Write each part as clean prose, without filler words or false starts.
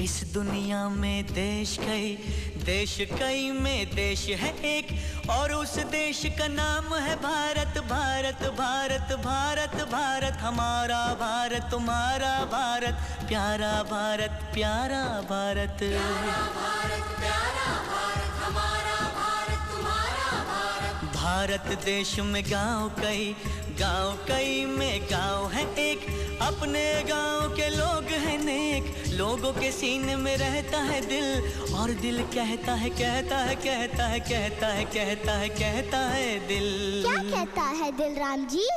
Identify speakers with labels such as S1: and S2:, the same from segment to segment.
S1: इस दुनिया में देश कई में देश है एक, और उस देश का नाम है भारत। भारत भारत भारत भारत हमारा भारत, तुम्हारा भारत, प्यारा भारत, प्यारा भारत,
S2: प्यारा भारत, प्यारा भारत, हमारा भारत, तुम्हारा भारत।
S1: भारत देश में गांव कई में गांव है एक, अपने गांव के लोग हैं नेक, लोगों के सीने में रहता है दिल, और दिल कहता है कहता है कहता है कहता है कहता है कहता है दिल।
S3: क्या कहता है दिल राम जी?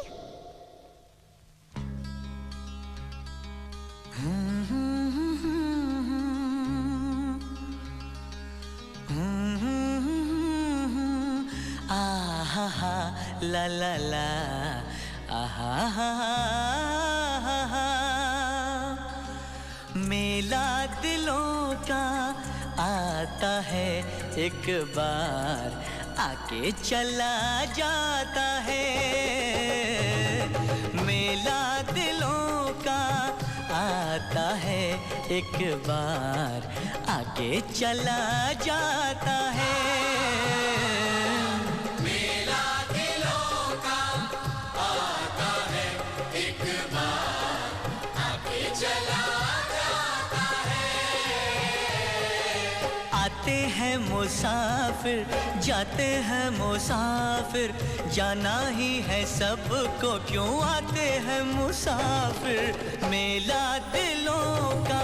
S1: आहा ला ला ला आहा, मेला दिलों का आता है एक बार, आके चला जाता है। मेला दिलों का आता है एक बार, आके चला जाता है। आते हैं मुसाफिर, जाते हैं मुसाफिर, जाना ही है सबको, क्यों आते हैं मुसाफिर। मेला दिलों का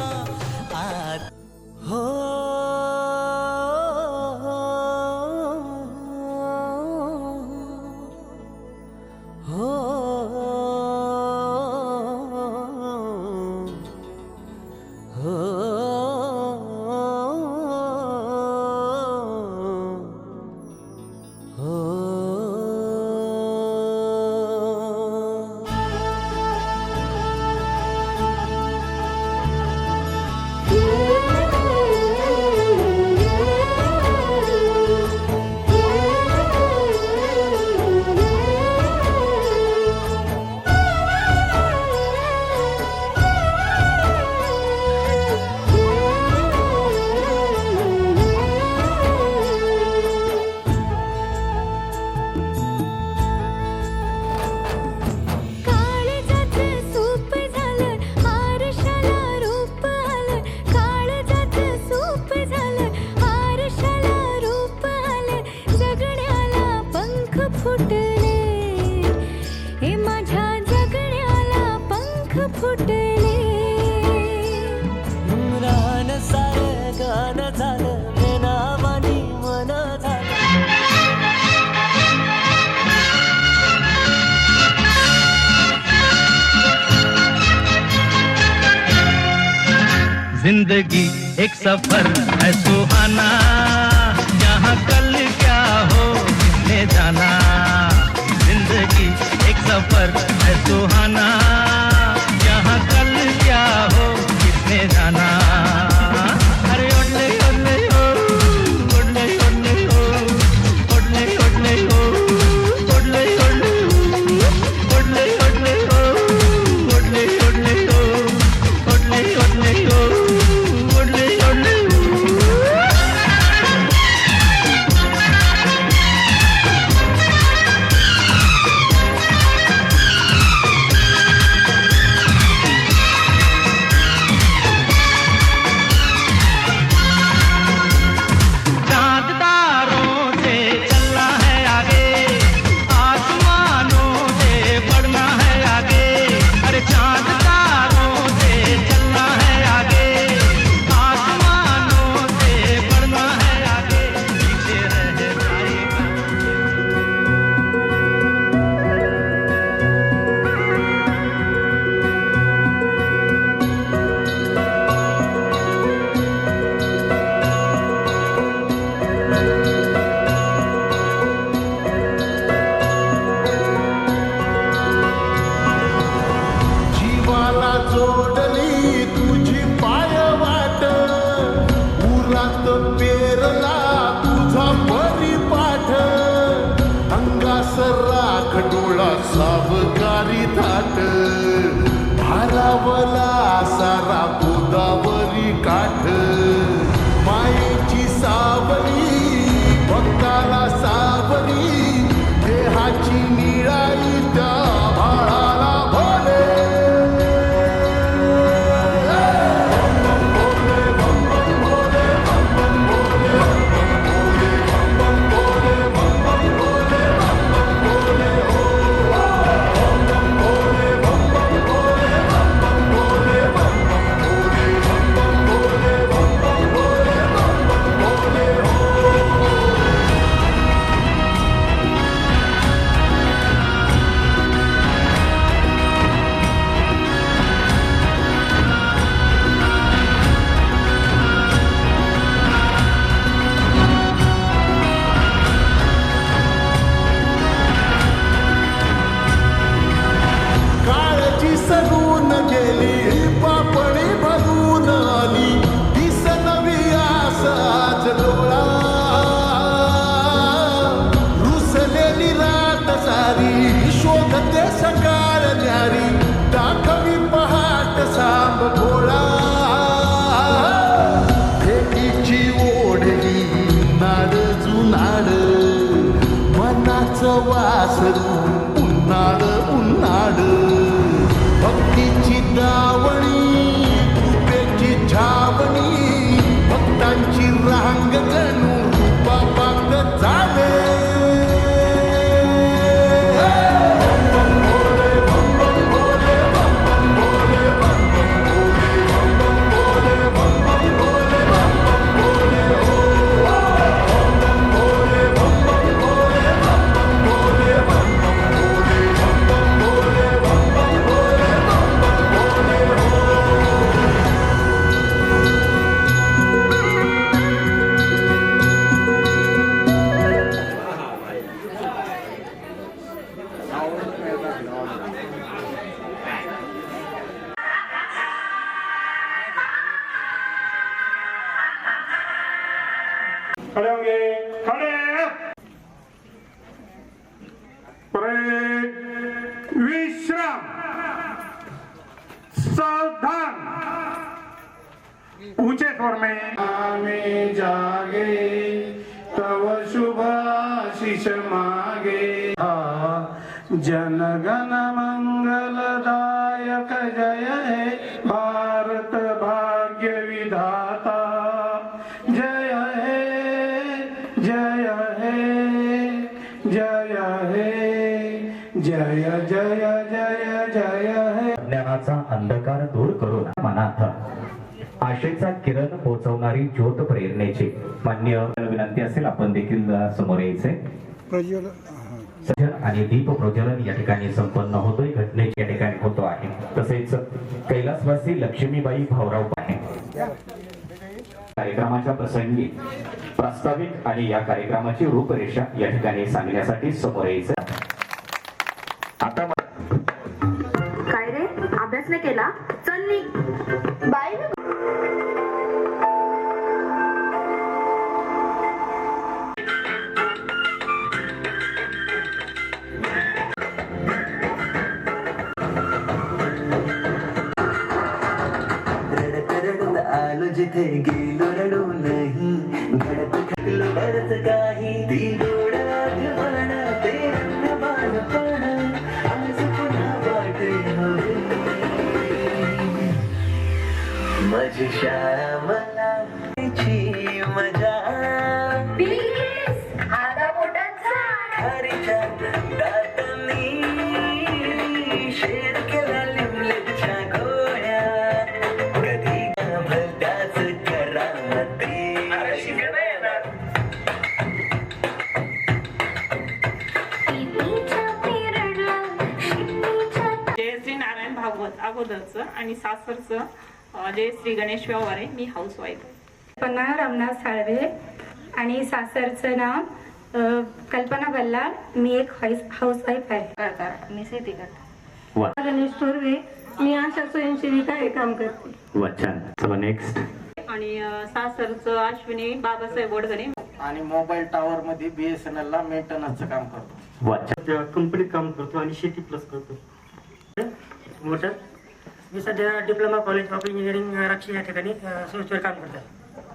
S1: हो
S4: जिंदगी एक सफर है सुहाना, जहाँ कल क्या हो किसने जाना। जिंदगी एक सफर है सुहाना, जहाँ कल क्या हो किसने जाना। अरे ओडले ओडले ओ, ओडले ओडले ओ, ओडले ओडले ओ, ओडले ओडले ओ, ओडले ओडले ओ, ओडले ओडले ओ, ओडले ओडले ओ।
S5: सावरी देहाची निराई त्या भाळाला भोले काळजी सगून गेली पापणी भरून आली दिस नवी आस आज डोळा रुसलेली रात सारी शोधते सकाळ न्यारी दाखवी पहाट सांब भोळा भेटीची ओढली नाड जुनाड मनाचं वासरू उन्हाळ उन्हाळ भक्तीची दावणी कृपेची छावणी भक्तांची रांग जणू रूपापाक झाले
S6: खड़े होंगे, खड़े ब्रेक विश्राम सावधान ऊंचे स्वर में आमे जागे तव शुभ आशीष मागे जनगण मंगलदायक जय हे भारत भाग्य विधाता जय हे जय हे जय हे जय जय जय जय हे
S7: ज्ञानाचा अंधकार दूर करून मनात आशेचा किरण पोहोचवणारी ज्योत प्रेरणेची मान्य विनंती असेल आपण देखील समोर यायचे सजन आणि दीप प्रज्वलन या ठिकाणी संपन्न होतोय घटनेची या ठिकाणी होतो आहे तसेच कैलासवासी लक्ष्मीबाई भाऊराव पाहे कार्यक्रमाच्या प्रसंगी प्रास्ताविक आणि या कार्यक्रमाची रूपरेषा या ठिकाणी सांगण्यासाठी समोर यायचं आता
S8: काय रे अभ्यास नाही केला चल निघ बाई
S1: आलो जिथे गेलो रडू नाही घडत खटलो बरच काही ती गोड आठवण ते रंगबाणपण आज पुन्हा वाटे हवे माझी शाळा मला ची मजा
S8: आधा पोटात
S1: हरीच्या दातांनी शेर केला लिमलेच्या गोळ्या कधी भलत्याच करामती
S9: जय श्री नारायण भागवत अगोदरचं आणि सासरचं जय श्री गणेश व्यवहारे मी हाऊसवाईफ आहे.
S10: कल्पना रामनाथ साळवे आणि सासरचं नाव कल्पना बल्लाळ. मी एक हाऊसवाईफ आहे.
S9: मी शेती करते.
S10: गणेश थोरवे. मी आशा स्वयंसेविका हे काम करते.
S7: वचन चला नेक्स्ट
S9: आणि सासरचं अश्विनी बाबासाहेब वडगणे
S11: आणि मोबाईल टॉवर मध्ये BSNL ला मेंटेनन्सचं काम करतो.
S7: वचन
S11: कंपनीत काम करतो आणि शेती प्लस करतो. मोठं मी सध्या डिप्लोमा कॉलेज ऑफ इंजिनिअरिंग राक्षी या ठिकाणी सॉफ्टवेअर काम करतो.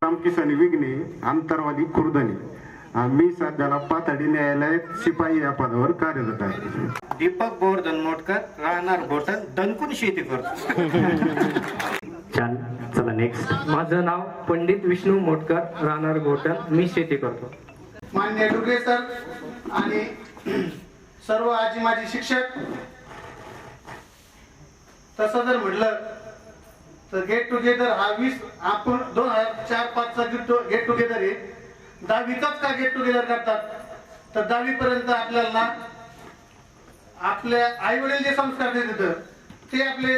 S6: रामकिसन विघ्ने आंतरवादी खुर्दणी मी सध्याला पाथर्डी न्यायालयात शिपाई या पदावर कार्यरत आहे.
S11: दीपक गोवर्धन मोटकर, राहणार घोटण, दणकून शेती करतो.
S7: छान. चला नेक्स्ट.
S11: माझं नाव पंडित विष्णू मोटकर, राहणार घोटण, मी शेती करतो.
S6: मान्य डुगरे सर आणि सर्व आजी माजी शिक्षक, तसं जर म्हटलं तर गेट टुगेदर हा 20 आपण 2004-05चा गेट टुगेदर आहे. 10वीचाच का गेट टुगेदर करतात तर 10वी पर्यंत आपल्याला ना आपल्या आई वडील जे संस्कार देतात ते आपले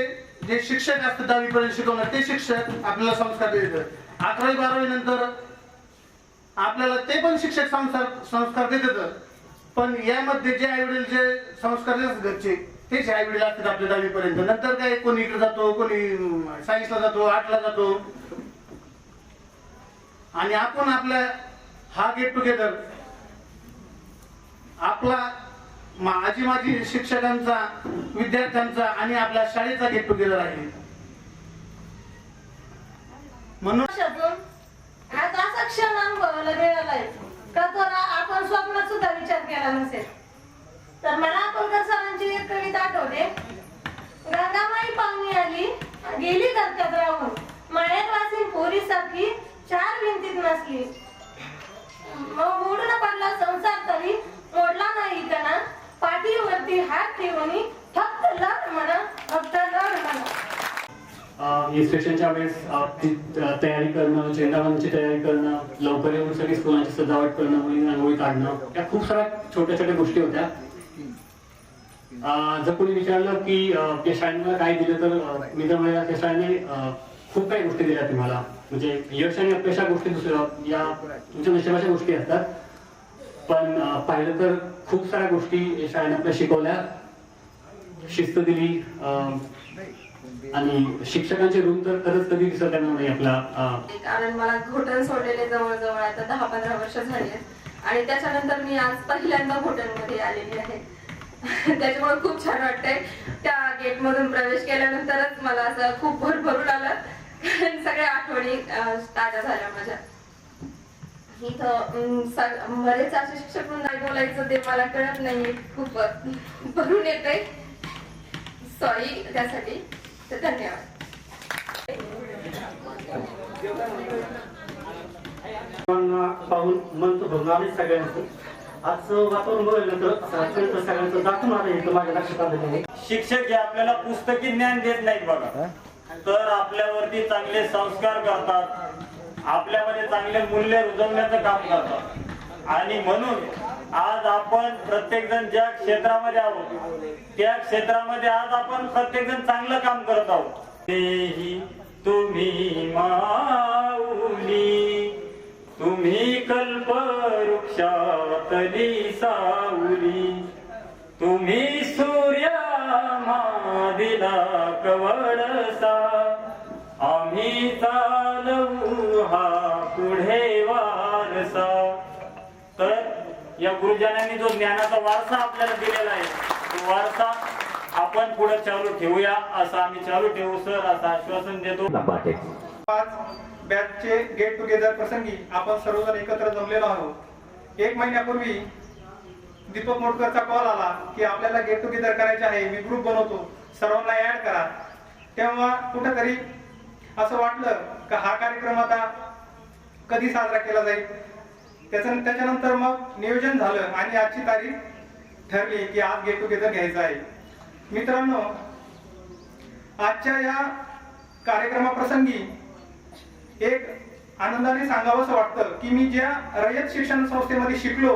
S6: जे शिक्षक असतात 10वी पर्यंत शिकवणार ते शिक्षक आपल्याला संस्कार देतात. 11वी-12वी नंतर आपल्याला ते पण शिक्षक संस्कार देतात. पण यामध्ये जे आई वडील जे संस्कार देतात घरचे तेच आई वडील असतात आपल्या 10वी पर्यंत. नंतर काय कोणी इकडे जातो, कोणी सायन्सला जातो, आर्टला जातो. आणि आपण आपल्या हा गेट टुगेदर आपला आजी माजी शिक्षकांचा, विद्यार्थ्यांचा आणि आपल्या शाळेचा गेट टुगेदर आहे. म्हणून
S2: आज असा क्षण अनुभवाला मिळाला आहे का तर आपण स्वप्नात सुद्धा विचार केला नसेल. तर मला अकोलकर सरांची एक कविता आठवते. गंगामाई पाहुणी आली गेली दरक्यात राहून, माळ्यात वासीन पोरीसारखी 4 भिंतीत नसली. मग मोडून पडला संसार तरी मोडला नाही त्यांना, पाठीवरती हात ठेवून फक्त लढ म्हणा, फक्त लढ म्हणा.
S11: इन्स्पेक्शनच्या वेळेस तयारी करणं, चेंडावरची तयारी करणं, लवकर येऊन सगळी स्कूलांची सजावट करणं, मुलींना रांगोळी काढणं, या खूप साऱ्या छोट्या छोट्या गोष्टी होत्या. जर कोणी विचारलं की त्या शाळेने काय दिलं तर मी तर म्हणेन त्या शाळेने खूप काही गोष्टी दिल्या तुम्हाला. म्हणजे यश आणि अपयशा गोष्टी दुसऱ्या या तुमच्या नशिबाच्या गोष्टी असतात. पण पाहिलं तर खूप साऱ्या गोष्टी या शाळेने आपल्या शिकवल्या, शिस्त दिली आणि शिक्षकांचे ऋण तर खरंच कधी दिसत नाही आपला.
S8: कारण मला घोटण सोडलेले जवळजवळ आता 10-15 वर्ष झाली आहेत आणि त्याच्यानंतर मी आज पहिल्यांदा घोटणमध्ये आलेली आहे. त्याच्यामुळे खूप छान वाटतंय. त्या गेट मधून प्रवेश केल्यानंतरच मला असं खूप भरभरून आलं. सगळ्या आठवणी ताज्या झाल्या माझ्या. इथं बरेच असे शिक्षक म्हणून नाही बोलायचं ते मला कळत नाही, खूप भरून येते. सॉरी त्यासाठी. तर धन्यवाद.
S11: पाहून मन तर भरून आले सगळ्यांचं. आजचं वातावरण बघितलं तर सगळ्यांचं दाखवून आलं हे माझ्या लक्षात आलेलं आहे.
S12: शिक्षक हे आपल्याला पुस्तकी ज्ञान देत नाहीत बघा, तर आपल्यावरती चांगले संस्कार करतात, आपल्यामध्ये चांगले मूल्य रुजवण्याचं काम करतात. आणि म्हणून आज आपण प्रत्येक जण ज्या क्षेत्रामध्ये आहोत त्या क्षेत्रामध्ये आज आपण प्रत्येक जण चांगलं काम करत आहोत. तुम्ही माऊली, तुम्ही कल्पवृक्षातली सावली, तुम्ही सूर्या दिला कवळसा, आम्ही चालवू हा पुढे वारसा. तर या गुरुजनांनी जो ज्ञानाचा वारसा आपल्याला दिलेला आहे तो वारसा आपण पुढे चालू ठेवूया, असं आम्ही चालू ठेवू सर असं आश्वासन देतो.
S6: 5 बॅचचे गेट टुगेदर प्रसंगी आपण सर्वजण एकत्र जमलेलो आहोत. 1 महिन्यापूर्वी दीपक मोटकरचा कॉल आला की आपल्याला गेट टुगेदर करायचे आहे, मी ग्रुप बनवतो, सर्वांना ऍड करा. तेव्हा कुठेतरी असं वाटलं की हा कार्यक्रम आता कधी साजरा केला जाईल. त्याच्यानंतर मग नियोजन झालं आणि आजची तारीख ठरली की आज गेट टुगेदर घ्यायचं आहे. मित्रांनो, आजच्या या कार्यक्रमाप्रसंगी एक आनंदाने सांगावंसं वाटतं की मी ज्या रयत शिक्षण संस्थेमध्ये शिकलो,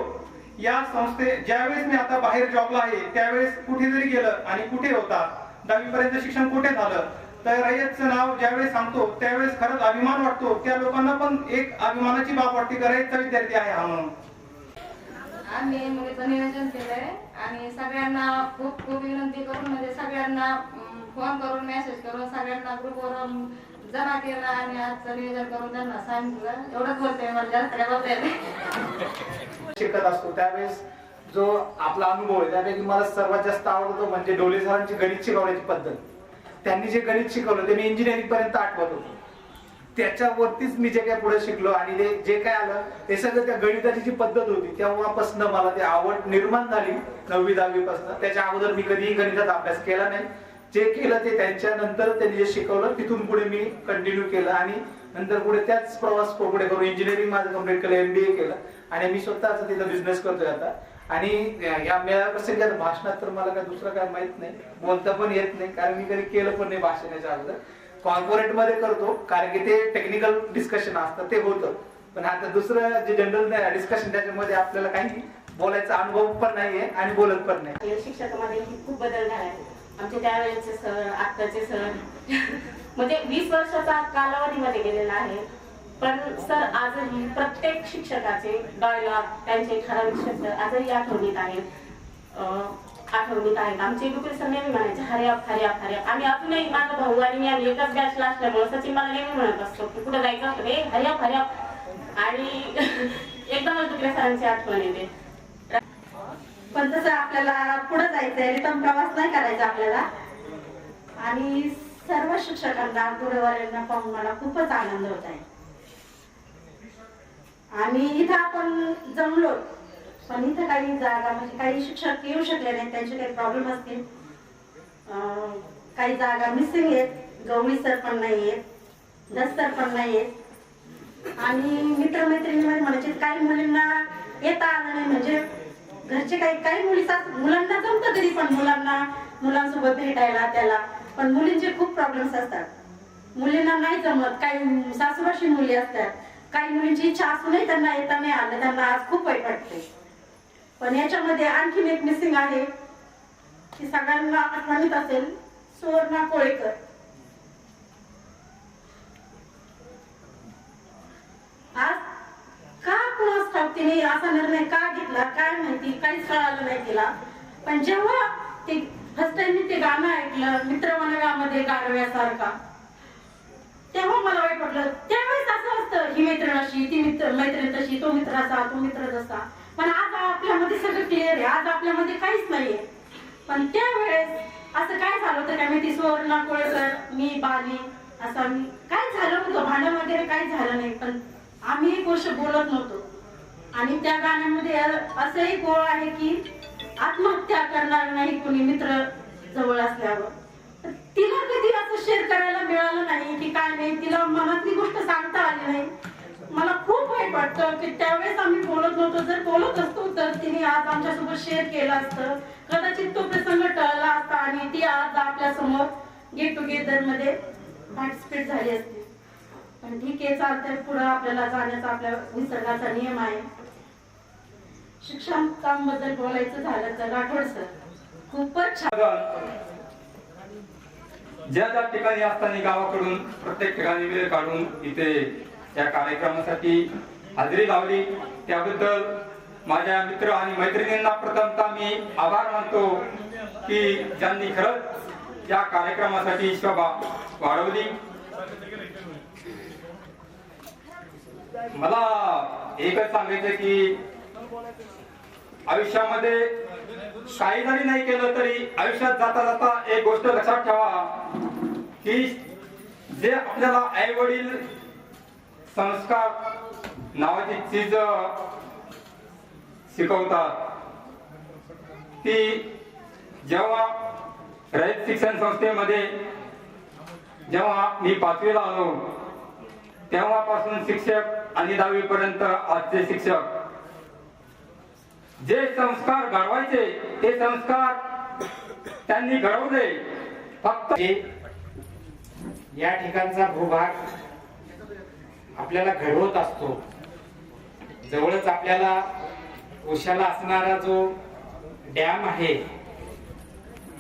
S6: या ज्यावेळेस मी आता बाहेर जॉबला आहे त्यावेळेस कुठे जरी गेलं आणि कुठे होता 10वी पर्यंत शिक्षण कुठे झालं तर रयतचं नाव ज्यावेळेस सांगतो त्यावेळेस खरंच अभिमान वाटतो. त्या लोकांना पण एक अभिमानाची बाब वाटते की रयतचा विद्यार्थी आहे हा म्हणून.
S8: आम्ही मुलीचं नियोजन केलंय आणि सगळ्यांना खूप खूप विनंती करून म्हणजे सगळ्यांना फोन करून मेसेज करून सगळ्यांना ग्रुपवर जमा केला आणि आजचं नियोजन करून त्यांना सांगितलं. एवढंच बोलते, मला जास्त काय बोलता येते.
S6: शिकत असतो त्यावेळेस जो आपला अनुभव आहे त्यापैकी मला सर्वात जास्त आवडतो म्हणजे डोले सरांची गणित शिकवण्याची पद्धत. त्यांनी जे गणित शिकवलं ते मी इंजिनिअरिंग पर्यंत आठवत होतो. त्याच्यावरतीच मी जे काय पुढे शिकलो आणि ते जे काय आलं ते सगळं त्या गणिताची जी पद्धत होती तेव्हापासून मला ते आवड निर्माण झाली 9वी 10वी पासून. त्याच्या अगोदर मी कधीही गणितात अभ्यास केला नाही. जे केलं ते त्यांच्या नंतर त्यांनी जे शिकवलं तिथून पुढे मी कंटिन्यू केलं आणि नंतर पुढे त्याच प्रवास पुढे करून इंजिनिअरिंग माझं कम्प्लीट केलं, MBA केलं आणि मी स्वतःच तिथं बिझनेस करतोय आता. आणि या मेळा प्रसंगी आता भाषणात तर मला काय दुसरं काय माहित नाही, बोलता पण येत नाही कारण मी कधी केलं पण नाही भाषणाच्या अगोदर. कॉर्पोरेट मध्ये करतो कारण की ते टेक्निकल डिस्कशन असतं ते होतं, पण आता दुसरं जे जनरल डिस्कशन त्याच्यामध्ये आपल्याला काही बोलायचा अनुभव पण नाहीये आणि बोलत पण नाही.
S13: शिक्षकामध्ये खूप बदल झाला आहे. आमचे त्यावेळेचे सर, आत्ताचे सर म्हणजे 20 वर्षाचा कालावधीमध्ये गेलेला आहे. पण सर आजही प्रत्येक शिक्षकाचे डायलॉग त्यांचे ठराविक शब्द आजही आठवणीत आहेत. आमचे गुरुकुल सर नेहमी म्हणायचे हरे आप हरे आप हरे आप. आम्ही अजूनही माझा भाऊ आणि मी आम्ही एकाच बॅचला असल्यामुळे सचिन मला नेहमी म्हणत असतो की कुठं जायचं असतं हे हरे आप हरे आप. आणि एकदमच दुसऱ्या सरांची आठवण येते.
S2: पण तसं आपल्याला पुढे जायचंय, रिटर्न प्रवास नाही करायचा आपल्याला. आणि सर्व शिक्षकांना गुरुवारांना पाहून मला खूपच आनंद होत आहे. आणि इथं आपण जमलो पण इथं काही जागा म्हणजे काही शिक्षक येऊ शकले नाही, त्यांचे काही प्रॉब्लेम असतील, काही जागा मिसिंग आहेत. गवळी सर पण नाही आहेत, दस्तर पण नाही आहेत. आणि मित्रमैत्रिणीमध्ये म्हणायचे काही मुलींना येता आलं नाही म्हणजे घरचे काही मुलांना जमतं तरी पण मुलांसोबत भेटायला त्याला, पण मुलींचे खूप प्रॉब्लेम्स असतात. मुलींना नाही जमत, काही सासूबाशी मुली असतात, काही मुलींची इच्छा असूनही त्यांना येता नाही आलं, त्यांना आज खूप वाईट वाटते. पण याच्यामध्ये आणखीन एक मिसिंग आहे की सगळ्यांना आठवणीत असेल, सुवर्णा कोळेकर. आज का कुणास ठाऊक तिने असा निर्णय का घेतला काय माहिती, काहीच कळालं नाही तिला. पण जेव्हा ते फर्स्ट टाइम मी ते गाणं ऐकलं मित्रमंडळामध्ये गारव्यासारखा, तेव्हा मला वाईट वाटलं. त्यावेळेस असं असतं ही मैत्रीण अशी, ती मैत्रीण तशी, तो मित्र असा, तो मित्र तसा. पण आज आपल्यामध्ये सगळं क्लिअर आहे, आज आपल्यामध्ये काहीच नाहीये. पण त्यावेळेस असं काय झालं होतं काय माहिती, सुवर्णा कोळेकर, मी बाली, असं मी काय झालं होतं, भांडण वगैरे काही झालं नाही, पण आम्ही एक गोष्ट बोलत नव्हतो. आणि त्या गाण्यामध्ये असंही गोळ आहे की आत्महत्या करणार नाही कोणी मित्र जवळ असल्यावर. तिला कधी असं शेअर करायला मिळालं नाही की काय नाही, तिला मनातली गोष्ट सांगता आली नाही. मला खूप वाईट वाटतं की त्यावेळेस आम्ही बोलत नव्हतो. जर बोलत असतो तर तिने आज आमच्यासोबत शेअर केलं असतं, कदाचित तो प्रसंग टळला असता आणि ती आज आपल्या समोर गेट टुगेदर मध्ये पार्टिसिपेट झाली असती. पण ठीक आहे, चालतंय, पुढे आपल्याला जाण्याचा आपल्या निसर्गाचा नियम आहे. शिक्षकांबद्दल बोलायचं झालं तर राठोड सर खूपच छान.
S14: ज्या ज्या ठिकाणी असताना गावाकडून प्रत्येक ठिकाणी वेळ काढून इथे या कार्यक्रमासाठी हजेरी लावली त्याबद्दल माझ्या मित्र आणि मैत्रिणींना प्रथमतः मी आभार मानतो की ज्यांनी खरंच या कार्यक्रमासाठी शोभा वाढवली. मला एकच सांगायचं की आयुष्यामध्ये काही जरी नाही केलं तरी आयुष्यात जाता जाता एक गोष्ट लक्षात ठेवा की जे आपल्याला आई वडील संस्कार नावाची चीज शिकवतात ती जेव्हा रयत शिक्षण संस्थेमध्ये जेव्हा मी 5वीला आलो तेव्हापासून शिक्षक आणि 10वी पर्यंत आजचे शिक्षक जे संस्कार घडवायचे ते संस्कार त्यांनी घडवले. फक्त
S15: या ठिकाणचा भूभाग आपल्याला घडवत असतो. जवळच आपल्याला उशाला असणारा जो डॅम आहे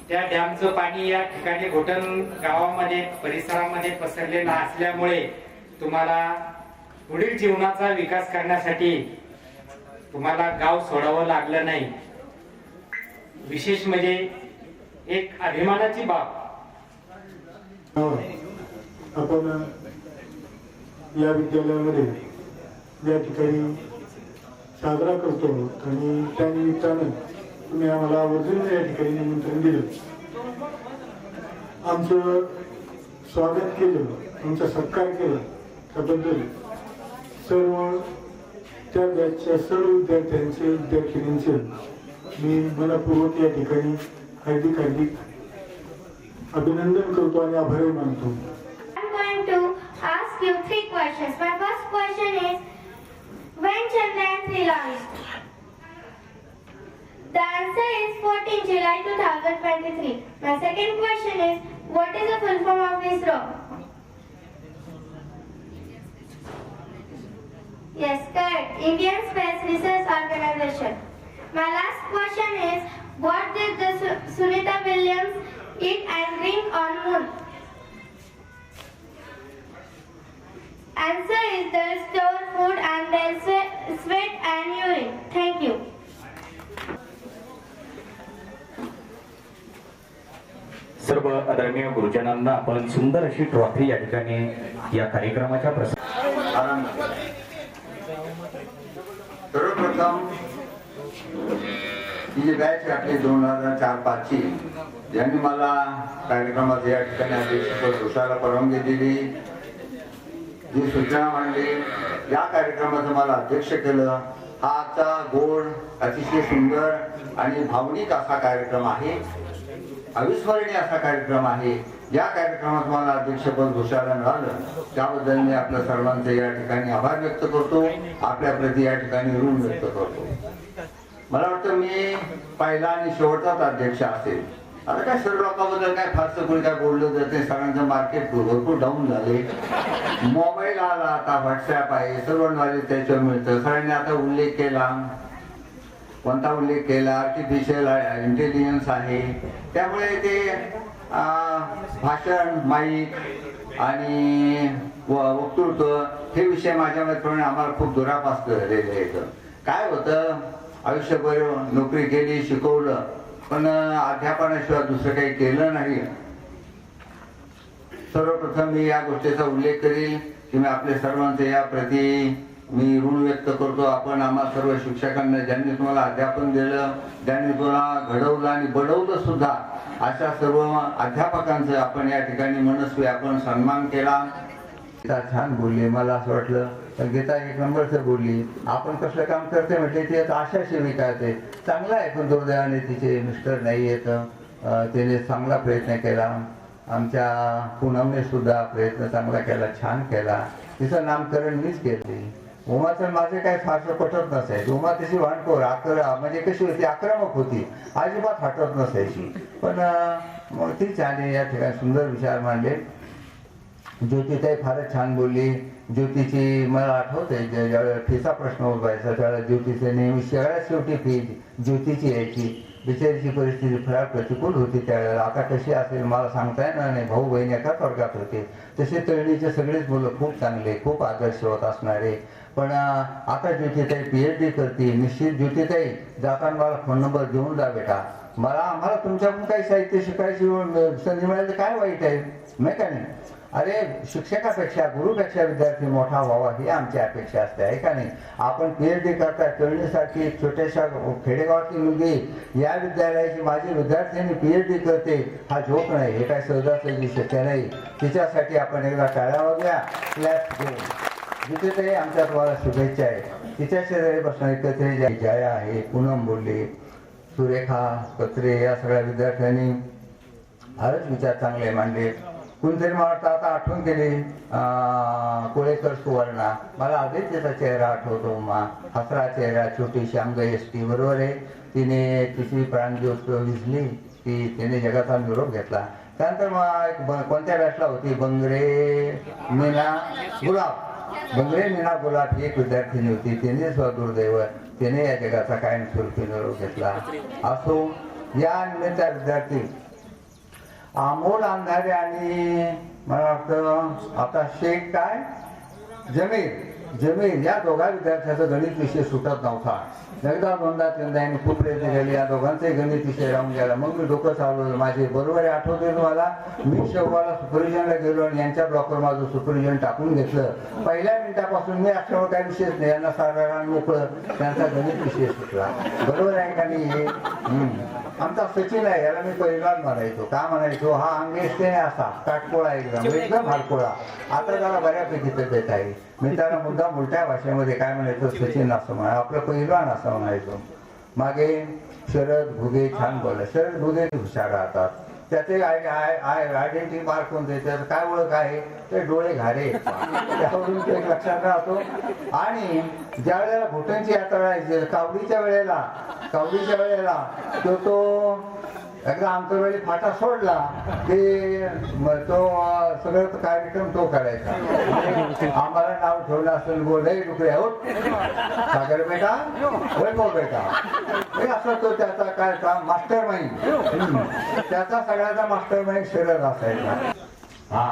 S15: त्या डॅमचं पाणी या ठिकाणी घोटण गावामध्ये परिसरामध्ये पसरलेलं असल्यामुळे तुम्हाला पुढील जीवनाचा विकास करण्यासाठी तुम्हाला गाव सोडावं लागलं नाही. विशेष म्हणजे एक अभिमानाची बाब.
S16: आपण या विद्यालयामध्ये या ठिकाणी साजरा करतो आणि त्या निमित्तानं तुम्ही आम्हाला आवर्जून या ठिकाणी निमंत्रण दिलं, आमचं स्वागत केलं, आमचा सत्कार केला. त्याबद्दल सर्व त्या बॅचच्या सर्व विद्यार्थ्यांचे विद्यार्थिनींचे मी मनपूर्वक या ठिकाणी हार्दिक अभिनंदन करतो आणि आभारी मानतो.
S3: I'm going to ask you 3 questions. My first question is, when Chandrayaan 3 launched? The answer is 14 July 2023. My second question is, what is the full form of ISRO? Yes, correct. Indian Space Research Organization. My last question is, what did the Sunita Williams eat and drink on moon? Answer is they store food and they sweat and urine. Thank you.
S7: सर्व आदरणीय गुरुजनांना आपण सुंदर अशी trophy या ठिकाणी या कार्यक्रमाच्या
S17: सर्वप्रथम ही जी बॅच आपली 2004-05 ची ज्यांनी मला कार्यक्रमात या ठिकाणी अध्यक्षपद घोषायला परवानगी दिली, जी सूचना मांडली, या कार्यक्रमाचं मला अध्यक्ष केलं. हा आजचा गोड, अतिशय सुंदर आणि भावनिक असा कार्यक्रम आहे, अविस्मरणीय असा कार्यक्रम आहे. या कार्यक्रमात मला अध्यक्षपद घोषायला मिळालं त्याबद्दल मी आपल्या सर्वांचे या ठिकाणी आभार व्यक्त करतो, आपल्याप्रती या ठिकाणी ऋण व्यक्त करतो. मला वाटतं मी पहिला आणि शेवटचाच अध्यक्ष असेल. आता काय सर्व लोकांबद्दल काय फारसं कोणी काय बोललं जाते, सगळ्यांचं मार्केट भरपूर डाऊन झाले. मोबाईल आला, आता व्हॉट्सअप आहे, सर्वांद्वारे त्याच्यावर मिळतं. सगळ्यांनी आता उल्लेख केला, कोणता उल्लेख केला, आर्टिफिशियल इंटेलिजन्स आहे. त्यामुळे ते भाषण, माईक आणि वक्तृत्व हे विषय माझ्या मते आम्हाला खूप दुरापास्त झालेले आहेत. काय होतं, आयुष्यभर नोकरी केली, शिकवलं, पण अध्यापनाशिवाय दुसरं काही केलं नाही. सर्वप्रथम मी या गोष्टीचा उल्लेख करील की मी आपल्या सर्वांचे या प्रती मी ऋण व्यक्त करतो. आपण आम्हा सर्व शिक्षकांना, ज्यांनी तुम्हाला अध्यापन दिलं, ज्यांनी तुम्हाला घडवलं आणि बडवलं सुद्धा, अशा सर्व अध्यापकांचं आपण या ठिकाणी मनस्वी आपण सन्मान केला. गीता छान बोलली, मला असं वाटलं तर गीता 1 नंबरचं बोलली. आपण कसलं काम करते म्हटले, ती आशा सेविका आहे, चांगला आहे, पण दुर्दैवाने तिचे मिस्टर नाही येत. तिने चांगला प्रयत्न केला. आमच्या पूनमने सुद्धा प्रयत्न चांगला केला, छान केला. तिचं नामकरण मीच केले. उमाचं माझे काही फारसं पटत नसायचं. उमा तशी भांडखोर, म्हणजे कशी होती, आक्रमक होती, अजिबात हटत नसायची. पण मग ती छान या ठिकाणी सुंदर विचार मांडले. ज्योतिताई फारच छान बोलली. ज्योतीची मला आठवते, ज्यावेळेला फीचा प्रश्न उद्भवायचा त्यावेळेला ज्योतीचे नेहमी सगळ्यात शेवटी फी ज्योतीची यायची. बिचारीची परिस्थिती फार प्रतिकूल होती त्यावेळेला. आता कशी असेल मला सांगता येणार नाही. भाऊ बहीण एकाच वर्गात होते. तसे तळणीचे सगळेच मुलं खूप चांगले, खूप आदर्शवत असणारे. पण आता ज्योतिताई PhD करते. निश्चित ज्योतिताई जाताना मला फोन नंबर देऊन जा बेटा. आम्हाला तुमच्याकडून काही साहित्य शिकायची संधी मिळाली तर काय वाईट आहे, नाही का नाही. अरे शिक्षकापेक्षा, गुरुपेक्षा विद्यार्थी मोठा व्हावा ही आमची अपेक्षा असते, आहे का नाही. आपण PhD करता, तळणीसाठी छोट्याशा खेडेगावातली मुलगी या विद्यालयाची माझी विद्यार्थ्यांनी PhD करते, हा जोक नाही. हे काय सहजासहजी शक्य नाही. तिच्यासाठी आपण एकदा टाळ्या वाजूया, क्लॅप घेऊन. जिथे आमच्या तुम्हाला शुभेच्छा आहे. तिच्या शेजारी बसणारी कत्रे जया आहे, पूनम बोलली, सुरेखा कत्रे, या सगळ्या विद्यार्थ्यांनी फारच विचार चांगले मांडले. कुणीतरी मला वाटतं आता आठवण केली, कोळेकर सुवर्णा. मला आधीच त्याचा चेहरा आठवतो. हसरा चेहरा, छोटी श्यामगाई ST, बरोबर आहे. तिने तिची प्राणज्योत विझली की तिने जगाचा निरोप घेतला. त्यानंतर मग कोणत्या बॅचला होती, बंगरे मीना गुलाब ही एक विद्यार्थिनी होती. तिने दुर्दैव, तिने या जगाचा कायमस्वरूपी निरोप घेतला. असो, या निमित्त विद्यार्थी अमोल अंधारे आणि मला वाटतं आता शेख काय जमीर या दोघा विद्यार्थ्याचा गणित विषय सुटत नव्हता. एकदा दोनदा तीनदा यांनी खूप प्रयत्न केले, या दोघांचाही गणित विषय राहून गेला. मग मी डोकं चालवलं. माझे बरोबर आठवते तुम्हाला, मी शेवगावला सुपरविजनला गेलो आणि यांच्या ब्लॉकवर माझं सुपरविजन टाकून घेतलं. पहिल्या मिनिटापासून मी अक्षरावर काही विषयच नाही, यांना साधारण मोकळं, त्यांचा गणित विषय सुटला. बरोबर आहे का नाही. आमचा सचिन आहे, याला मी पहिलवान म्हणायचो. का म्हणायचो? हा अंगेष्टे असा काटकोळा एकदम हाडकोळा. आता त्याला बऱ्यापैकी तब्येत आहे. मी त्याला मुद्दा उलट्या भाषेमध्ये काय म्हणायचो? सचिन असं म्हणा, आपलं पहिलवान असं म्हणायचो. मागे शरद घुगे छान बोलले. शरद घुगे हुशार राहतात. त्याचे आयडेंटिटी मार्क कोणते, त्याचं काय ओळख आहे? ते डोळे घारे, त्यावरून ते लक्षात राहतो. आणि ज्या वेळेला घोटांची यात्रा राहायची कावडीच्या वेळेला तो एकदा आमच्या वेळी फाटा सोडला की तो सगळं कार्यक्रम तो करायचा. आम्हाला नाव ठेवलं असेल, बोल डुकरे आहोत सागर बेटा, वैभव बेटा, हे असं तो त्याचा काय मास्टर माइंड, त्याचा सगळ्याचा मास्टर माइंड शरद असायचा. हा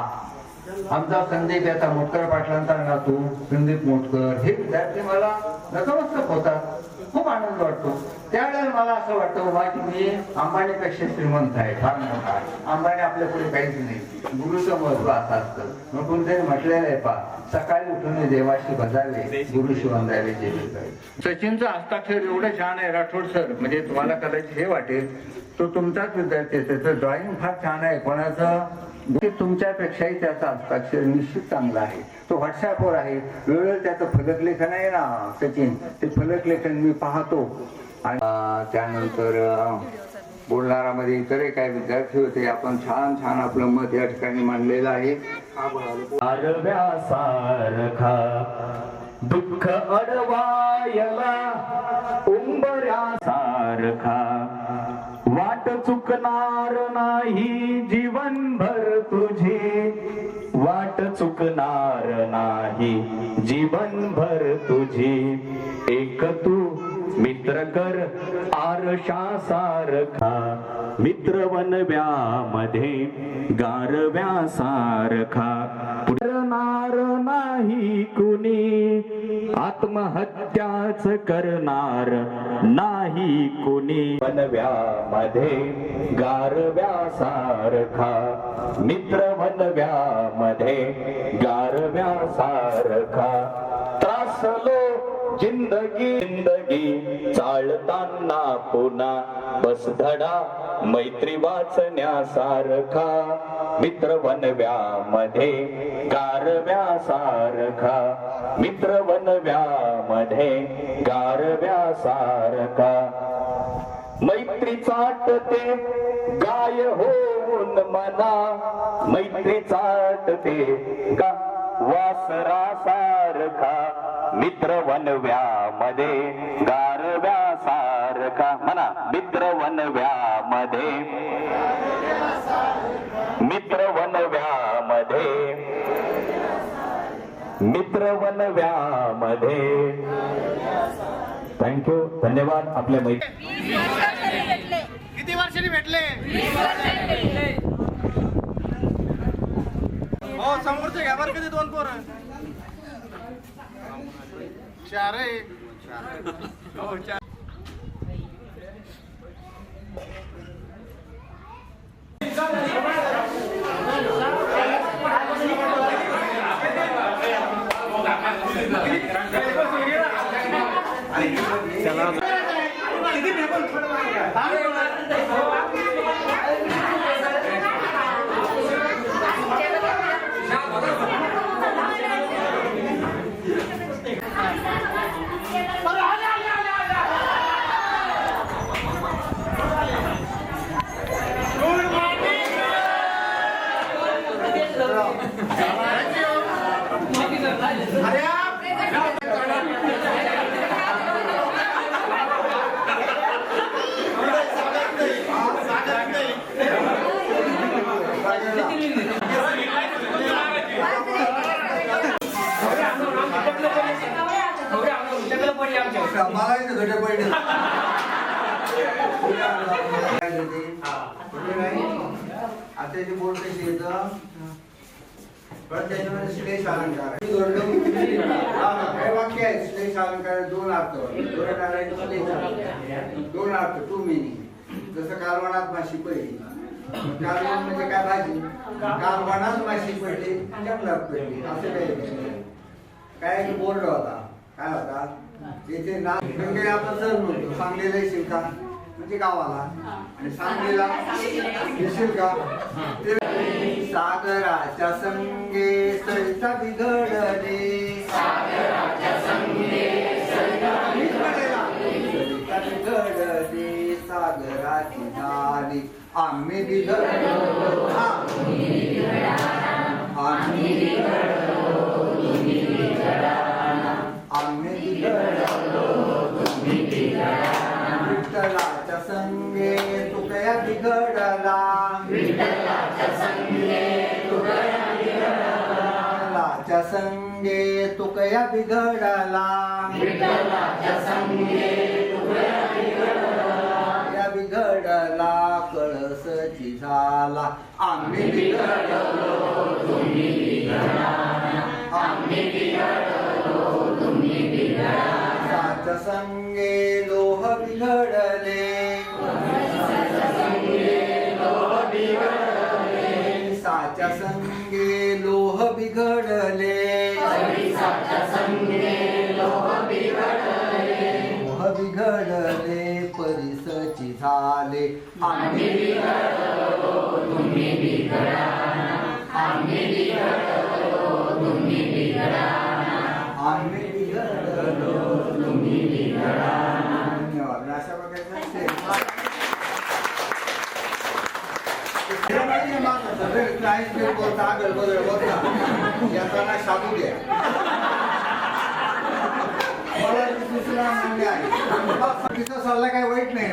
S17: आमचा संदीप, याचा मोटकर पाटलांचा नातू संदीप मोटकर, हे विद्यार्थी मला नतमस्तक होतात. खूप आनंद वाटतो. त्यावेळेला मला असं वाटतं बाबा की मी अंबानीपेक्षा श्रीमंत आहे, फार मोठा आहे. अंबानी आपल्या पुढे काहीच नाही. गुरुचं महत्व असं असतं. मग कोणतरी म्हटलेलं आहे पा, सकाळी उठून देवाशी बजावे, गुरुशी वंदावे जेवे काय. सचिनचं हस्ताक्षर एवढं छान आहे राठोड सर, म्हणजे तुम्हाला कदाचित हे वाटेल तो तुमचाच विद्यार्थी आहे. त्याचं ड्रॉइंग फार छान आहे. कोणाचं तुमच्यापेक्षाही त्याचा हस्ताक्षर निश्चित चांगला आहे. तो व्हॉट्सअपवर आहे. वेळोवेळी त्याचं फलकलेखन आहे ना सचिन, ते फलकलेखन मी पाहतो. आणि त्यानंतर बोलणारामध्ये इतरही काही विद्यार्थी होते. आपण छान छान आपलं मत या ठिकाणी मांडलेलं आहे.
S7: सारखा दुःख अडवायला उंबऱ्यासारखा वाट चुकणार नाही जीवनभर तुझी, वाट चुकणार नाही जीवनभर तुझी. एक तू मित्र कर आरशासारखा, मित्र वनव्यामध्ये गारव्यासारखा. करणार नाही कुणी, आत्महत्याच करणार नाही कुणी. वनव्यामध्ये गारव्यासारखा, मित्र वनव्यामध्ये गारव्यासारखा. त्रासलो जिंदगी चालताना पुन्हा बस धडा मैत्री वाचण्यासारखा, मित्र वनव्यामध्ये गारव्यासारखा, मित्र वनव्यामध्ये गारव्यासारखा. मैत्री चाटते गाय होऊन मना, मैत्री चाटते वासरासारखा, मित्र वनव्यामध्ये गारव्यासारखा. म्हणा मित्र वनव्यामध्ये, मित्र वनव्यामध्ये, मित्र वनव्यामध्ये. थँक्यू, धन्यवाद. आपल्या
S6: किती वर्षांनी भेटले? हो, समोरचे घ्या बरं. कधी दोन पोरं? चार आहे. हो, चार.
S17: आता जे बोर्ड कशी येतं पण त्याच्यामध्ये श्लेष अलंकार वाक्य आहे. श्लेष अलंकार दोन अर्थ, दोन अर्थ, टू मिनिंग. जसं कालवणात माशी पडली, कालवण म्हणजे काय भाजी, कालवणात माशी पडली, जंगलात पडली, असं काय बोर्ड होता. काय होता इथे ना आपलं सर म्हणतो सांगलेलं आहे शिका म्हणजे गावाला आणि सांगलीला येशील का? सागराच्या संगे सरिता बिघडले, सरिता बिघडले, सागराची झाली आम्ही बिघडलो, आम्ही विठ्ठलाच्या संगे तुकया बिघडला, विठ्ठलाच्या संगे तुकया बिघडला, या बिघडला कळसची झाला आम्ही बिघडलो, तुम्ही बिघडा, आम्ही बिघडलो, तुम्ही बिघडा. साच्या संगे लोह बिघडले, साच्या संगे लोह बिघडले, साच्या संगे लोह बिघडले, साच्या संगे लोह बिघडले, लोह बिघडले परिसची झाले आम्ही बिघडलो, तुम्ही बिघडा, आम्ही बिघडलो, तुम्ही बिघडा, आम्ही बिघडलो, तुम्ही बिघडा. धन्यवाद. अशा प्रकारचे बोलता आगल बदल बोलता याचा साधू द्या मला दुसरा मान्य आहे. तिचा सल्ला काही वाईट नाही,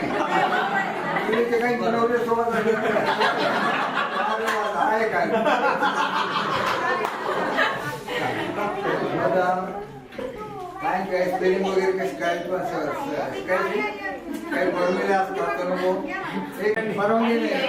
S17: ते काही बनवले सोबत आहे काय काय स्पेलिंग वगैरे कशी काय काही बनवलेले असतात अनुभव एक परवानगी नाही.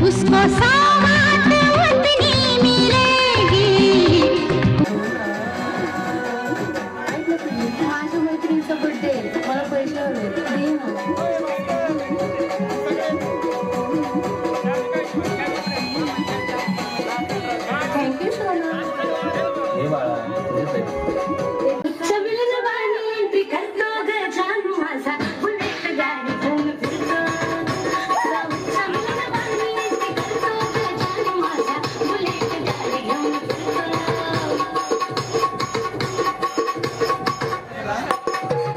S18: उसको